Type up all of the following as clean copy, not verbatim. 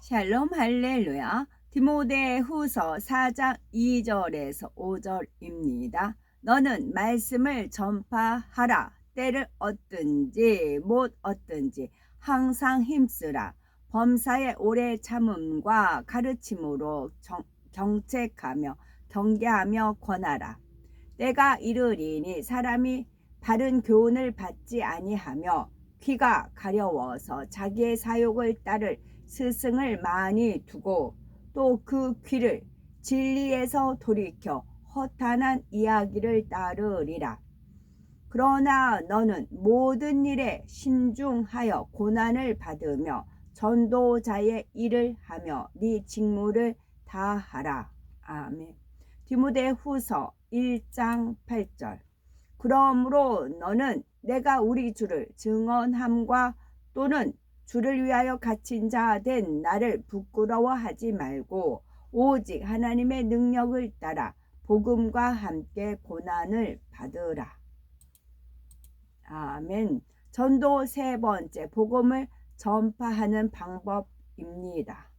샬롬 할렐루야. 디모데후서 4장 2절에서 5절입니다. 너는 말씀을 전파하라. 때를 얻든지 못 얻든지 항상 힘쓰라. 범사에 오래 참음과 가르침으로 경책하며 경계하며 권하라. 때가 이르리니 사람이 바른 교훈을 받지 아니하며 귀가 가려워서 자기의 사욕을 따를 스승을 많이 두고 또 그 귀를 진리에서 돌이켜 허탄한 이야기를 따르리라. 그러나 너는 모든 일에 신중하여 고난을 받으며 전도자의 일을 하며 네 직무를 다하라. 아멘. 디모데후서 1장 8절. 그러므로 너는 내가 우리 주를 증언함과 또는 주를 위하여 갇힌 자 된 나를 부끄러워하지 말고 오직 하나님의 능력을 따라 복음과 함께 고난을 받으라. 아멘. 전도 세 번째, 복음을 전파하는 방법입니다.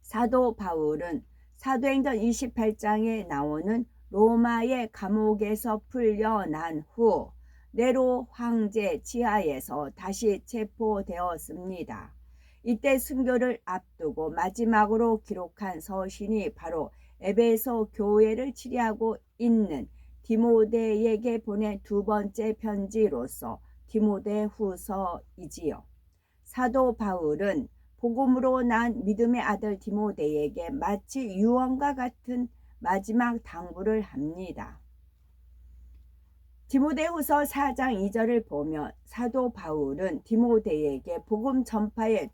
사도 바울은 사도행전 28장에 나오는 로마의 감옥에서 풀려난 후 네로 황제 지하에서 다시 체포되었습니다. 이때 순교를 앞두고 마지막으로 기록한 서신이 바로 에베소 교회를 치리하고 있는 디모데에게 보낸 두 번째 편지로서 디모데후서이지요. 사도 바울은 복음으로 난 믿음의 아들 디모데에게 마치 유언과 같은 마지막 당부를 합니다. 디모데후서 4장 2절을 보면 사도 바울은 디모데에게 복음 전파의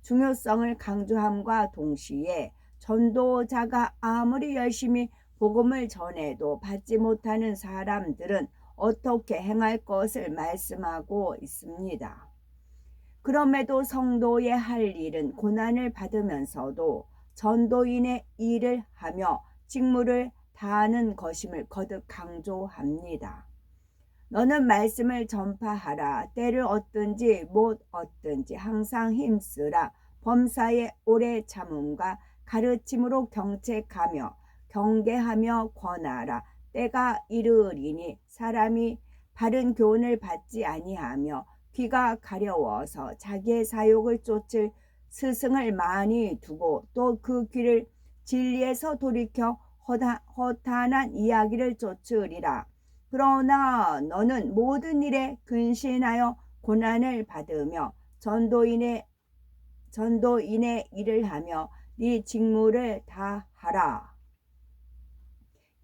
중요성을 강조함과 동시에 전도자가 아무리 열심히 복음을 전해도 받지 못하는 사람들은 어떻게 행할 것을 말씀하고 있습니다. 그럼에도 성도의 할 일은 고난을 받으면서도 전도인의 일을 하며 직무를 다하는 것임을 거듭 강조합니다. 너는 말씀을 전파하라. 때를 얻든지 못 얻든지 항상 힘쓰라. 범사에 오래 참음과 가르침으로 경책하며 경계하며 권하라. 때가 이르리니 사람이 바른 교훈을 받지 아니하며 귀가 가려워서 자기의 사욕을 쫓을 스승을 많이 두고 또 그 귀를 진리에서 돌이켜 허탄한 이야기를 쫓으리라. 그러나 너는 모든 일에 근신하여 고난을 받으며 전도인의 일을 하며 네 직무를 다하라.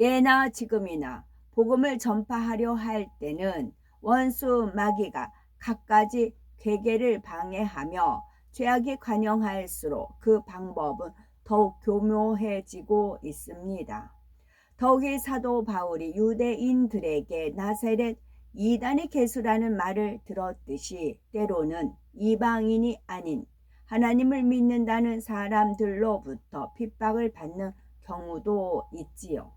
예나 지금이나 복음을 전파하려 할 때는 원수 마귀가 갖가지 괴계를 방해하며 죄악이 관영할수록 그 방법은 더욱 교묘해지고 있습니다. 더욱이 사도 바울이 유대인들에게 나사렛 이단의 개수라는 말을 들었듯이 때로는 이방인이 아닌 하나님을 믿는다는 사람들로부터 핍박을 받는 경우도 있지요.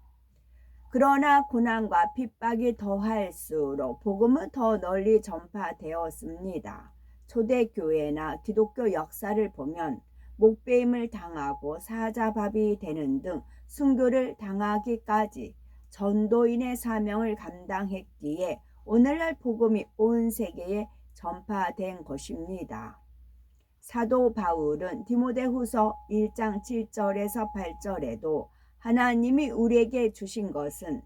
그러나 고난과 핍박이 더할수록 복음은 더 널리 전파되었습니다. 초대교회나 기독교 역사를 보면 목배임을 당하고 사자밥이 되는 등 순교를 당하기까지 전도인의 사명을 감당했기에 오늘날 복음이 온 세계에 전파된 것입니다. 사도 바울은 디모데후서 1장 7절에서 8절에도 하나님이 우리에게 주신 것은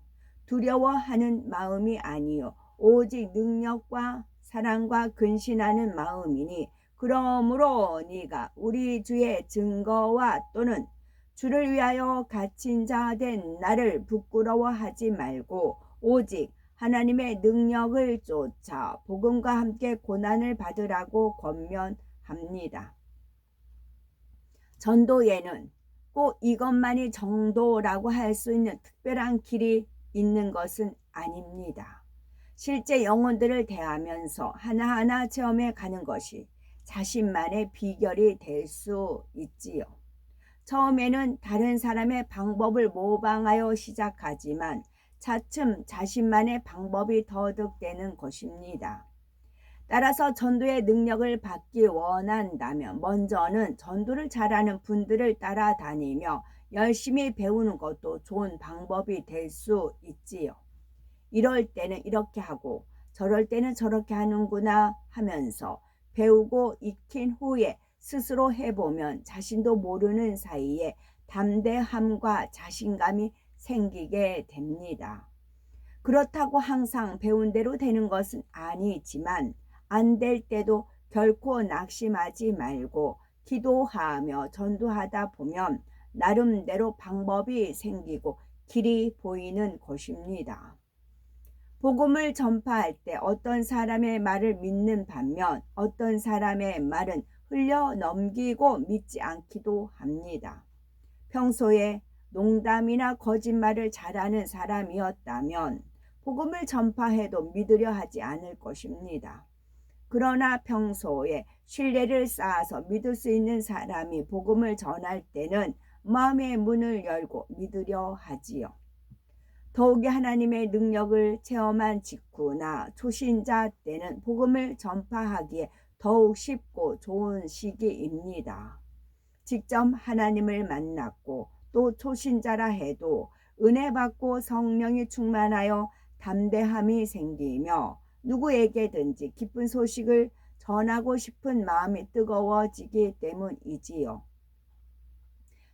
두려워하는 마음이 아니요 오직 능력과 사랑과 근신하는 마음이니 그러므로 네가 우리 주의 증거와 또는 주를 위하여 갇힌 자 된 나를 부끄러워하지 말고 오직 하나님의 능력을 쫓아 복음과 함께 고난을 받으라고 권면합니다. 전도에는 꼭 이것만이 정도라고 할 수 있는 특별한 길이 있는 것은 아닙니다. 실제 영혼들을 대하면서 하나하나 체험해 가는 것이 자신만의 비결이 될 수 있지요. 처음에는 다른 사람의 방법을 모방하여 시작하지만 차츰 자신만의 방법이 터득되는 것입니다. 따라서 전도의 능력을 받기 원한다면 먼저는 전도를 잘하는 분들을 따라다니며 열심히 배우는 것도 좋은 방법이 될 수 있지요. 이럴 때는 이렇게 하고 저럴 때는 저렇게 하는구나 하면서 배우고 익힌 후에 스스로 해보면 자신도 모르는 사이에 담대함과 자신감이 생기게 됩니다. 그렇다고 항상 배운 대로 되는 것은 아니지만 안 될 때도 결코 낙심하지 말고 기도하며 전도하다 보면 나름대로 방법이 생기고 길이 보이는 것입니다. 복음을 전파할 때 어떤 사람의 말을 믿는 반면 어떤 사람의 말은 흘려 넘기고 믿지 않기도 합니다. 평소에 농담이나 거짓말을 잘하는 사람이었다면 복음을 전파해도 믿으려 하지 않을 것입니다. 그러나 평소에 신뢰를 쌓아서 믿을 수 있는 사람이 복음을 전할 때는 마음의 문을 열고 믿으려 하지요. 더욱이 하나님의 능력을 체험한 직후나 초신자 때는 복음을 전파하기에 더욱 쉽고 좋은 시기입니다. 직접 하나님을 만났고 또 초신자라 해도 은혜 받고 성령이 충만하여 담대함이 생기며 누구에게든지 기쁜 소식을 전하고 싶은 마음이 뜨거워지기 때문이지요.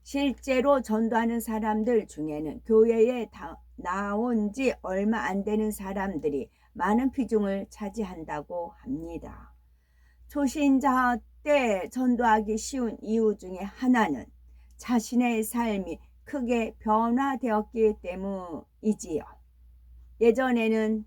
실제로 전도하는 사람들 중에는 교회에 나온 지 얼마 안 되는 사람들이 많은 비중을 차지한다고 합니다. 초신자 때 전도하기 쉬운 이유 중에 하나는 자신의 삶이 크게 변화되었기 때문이지요. 예전에는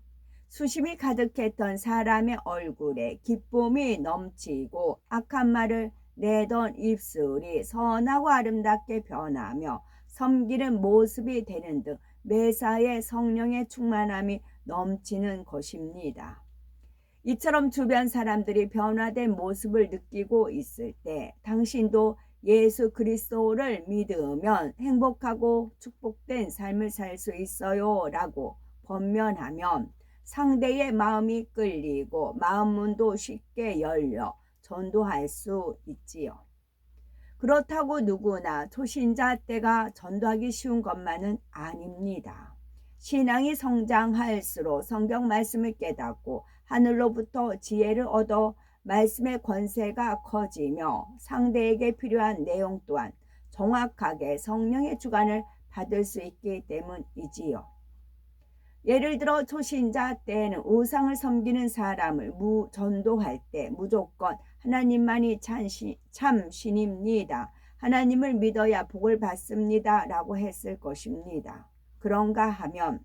수심이 가득했던 사람의 얼굴에 기쁨이 넘치고 악한 말을 내던 입술이 선하고 아름답게 변하며 섬기는 모습이 되는 등 매사에 성령의 충만함이 넘치는 것입니다. 이처럼 주변 사람들이 변화된 모습을 느끼고 있을 때 당신도 예수 그리스도를 믿으면 행복하고 축복된 삶을 살 수 있어요 라고 번면하면 상대의 마음이 끌리고 마음문도 쉽게 열려 전도할 수 있지요. 그렇다고 누구나 초신자 때가 전도하기 쉬운 것만은 아닙니다. 신앙이 성장할수록 성경 말씀을 깨닫고 하늘로부터 지혜를 얻어 말씀의 권세가 커지며 상대에게 필요한 내용 또한 정확하게 성령의 주관을 받을 수 있기 때문이지요. 예를 들어 초신자 때에는 우상을 섬기는 사람을 전도할 때 무조건 하나님만이 참 신입니다. 하나님을 믿어야 복을 받습니다. 라고 했을 것입니다. 그런가 하면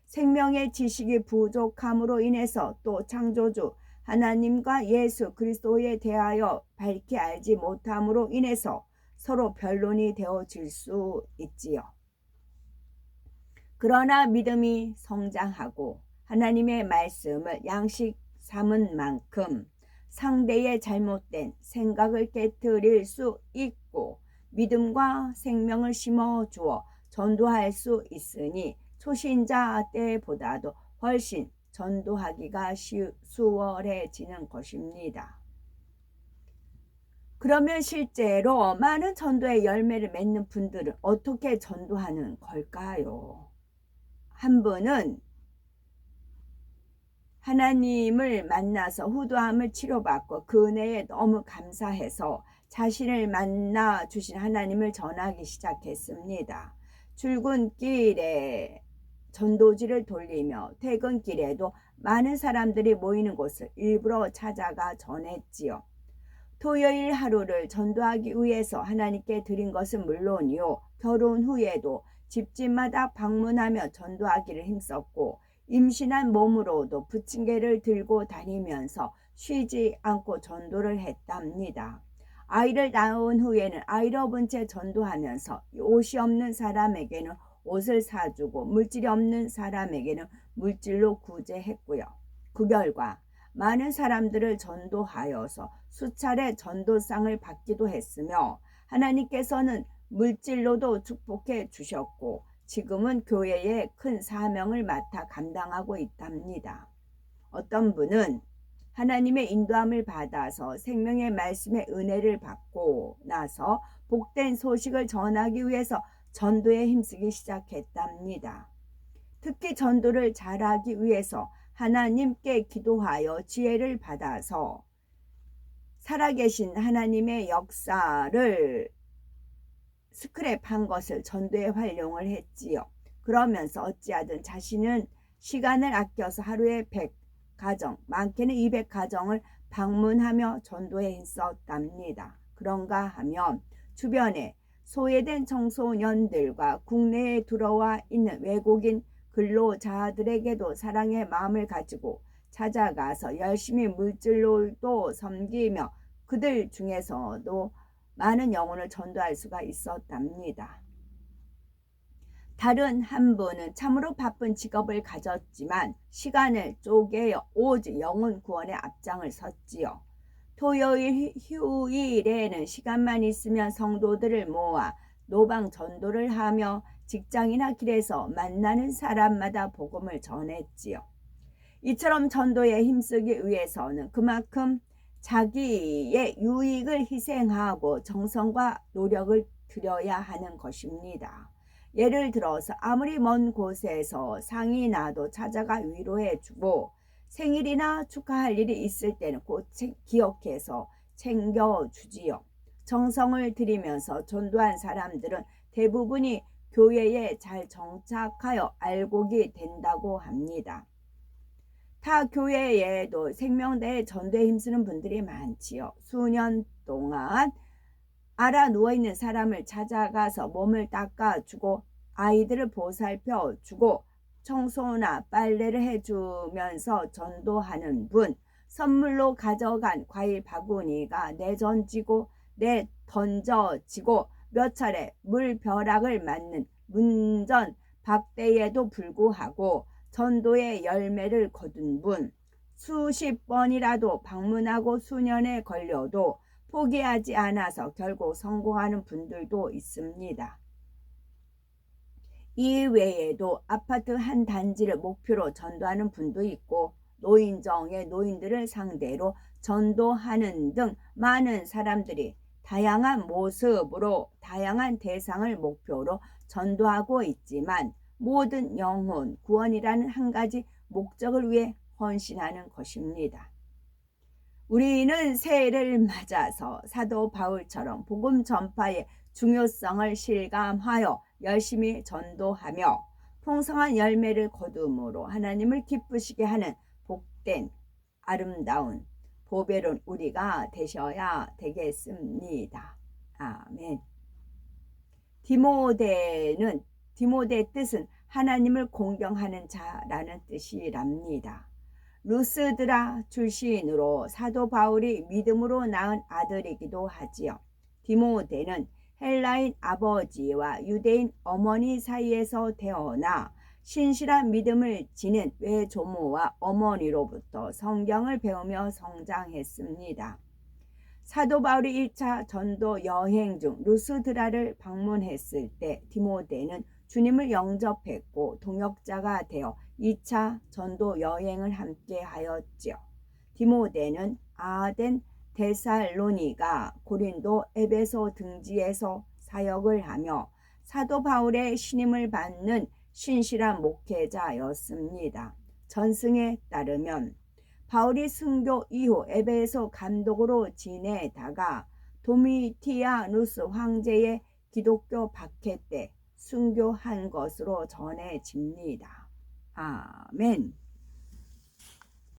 생명의 지식이 부족함으로 인해서 또 창조주 하나님과 예수 그리스도에 대하여 밝히 알지 못함으로 인해서 서로 변론이 되어질 수 있지요. 그러나 믿음이 성장하고 하나님의 말씀을 양식 삼은 만큼 상대의 잘못된 생각을 깨트릴 수 있고 믿음과 생명을 심어주어 전도할 수 있으니 초신자 때보다도 훨씬 전도하기가 수월해지는 것입니다. 그러면 실제로 많은 전도의 열매를 맺는 분들은 어떻게 전도하는 걸까요? 한 분은 하나님을 만나서 후두함을 치료받고 그 은혜에 너무 감사해서 자신을 만나 주신 하나님을 전하기 시작했습니다. 출근길에 전도지를 돌리며 퇴근길에도 많은 사람들이 모이는 곳을 일부러 찾아가 전했지요. 토요일 하루를 전도하기 위해서 하나님께 드린 것은 물론이요, 결혼 후에도 집집마다 방문하며 전도하기를 힘썼고 임신한 몸으로도 부침개를 들고 다니면서 쉬지 않고 전도를 했답니다. 아이를 낳은 후에는 아이를 업은 채 전도하면서 옷이 없는 사람에게는 옷을 사주고 물질이 없는 사람에게는 물질로 구제했고요. 그 결과 많은 사람들을 전도하여서 수차례 전도상을 받기도 했으며 하나님께서는 물질로도 축복해 주셨고 지금은 교회의 큰 사명을 맡아 감당하고 있답니다. 어떤 분은 하나님의 인도함을 받아서 생명의 말씀의 은혜를 받고 나서 복된 소식을 전하기 위해서 전도에 힘쓰기 시작했답니다. 특히 전도를 잘하기 위해서 하나님께 기도하여 지혜를 받아서 살아계신 하나님의 역사를 스크랩한 것을 전도에 활용을 했지요. 그러면서 어찌하든 자신은 시간을 아껴서 하루에 100가정, 많게는 200가정을 방문하며 전도에 힘썼답니다. 그런가 하면 주변에 소외된 청소년들과 국내에 들어와 있는 외국인 근로자들에게도 사랑의 마음을 가지고 찾아가서 열심히 물질로도 섬기며 그들 중에서도 많은 영혼을 전도할 수가 있었답니다. 다른 한 분은 참으로 바쁜 직업을 가졌지만 시간을 쪼개어 오직 영혼 구원에 앞장을 섰지요. 토요일 휴일에는 시간만 있으면 성도들을 모아 노방 전도를 하며 직장이나 길에서 만나는 사람마다 복음을 전했지요. 이처럼 전도에 힘쓰기 위해서는 그만큼 자기의 유익을 희생하고 정성과 노력을 들여야 하는 것입니다. 예를 들어서 아무리 먼 곳에서 상이 나도 찾아가 위로해주고 생일이나 축하할 일이 있을 때는 꼭 기억해서 챙겨주지요. 정성을 들이면서 전도한 사람들은 대부분이 교회에 잘 정착하여 알곡이 된다고 합니다. 타 교회에도 생명대에 전도에 힘쓰는 분들이 많지요. 수년 동안 알아 누워있는 사람을 찾아가서 몸을 닦아주고 아이들을 보살펴주고 청소나 빨래를 해주면서 전도하는 분, 선물로 가져간 과일 바구니가 내던져지고 몇 차례 물벼락을 맞는 문전 박대에도 불구하고 전도의 열매를 거둔 분, 수십 번이라도 방문하고 수년에 걸려도 포기하지 않아서 결국 성공하는 분들도 있습니다. 이 외에도 아파트 한 단지를 목표로 전도하는 분도 있고 노인정의 노인들을 상대로 전도하는 등 많은 사람들이 다양한 모습으로 다양한 대상을 목표로 전도하고 있지만 모든 영혼 구원이라는 한 가지 목적을 위해 헌신하는 것입니다. 우리는 새해를 맞아서 사도 바울처럼 복음 전파의 중요성을 실감하여 열심히 전도하며 풍성한 열매를 거둠으로 하나님을 기쁘시게 하는 복된 아름다운 보배로운 우리가 되셔야 되겠습니다. 아멘. 디모데의 뜻은 하나님을 공경하는 자라는 뜻이랍니다. 루스드라 출신으로 사도 바울이 믿음으로 낳은 아들이기도 하지요. 디모데는 헬라인 아버지와 유대인 어머니 사이에서 태어나 신실한 믿음을 지닌 외조모와 어머니로부터 성경을 배우며 성장했습니다. 사도 바울이 1차 전도 여행 중 루스드라를 방문했을 때 디모데는 주님을 영접했고 동역자가 되어 2차 전도 여행을 함께 하였지요. 디모데는 아덴, 데살로니가, 고린도, 에베소 등지에서 사역을 하며 사도 바울의 신임을 받는 신실한 목회자였습니다. 전승에 따르면 바울이 순교 이후 에베소 감독으로 지내다가 도미티아누스 황제의 기독교 박해 때 순교한 것으로 전해집니다. 아멘.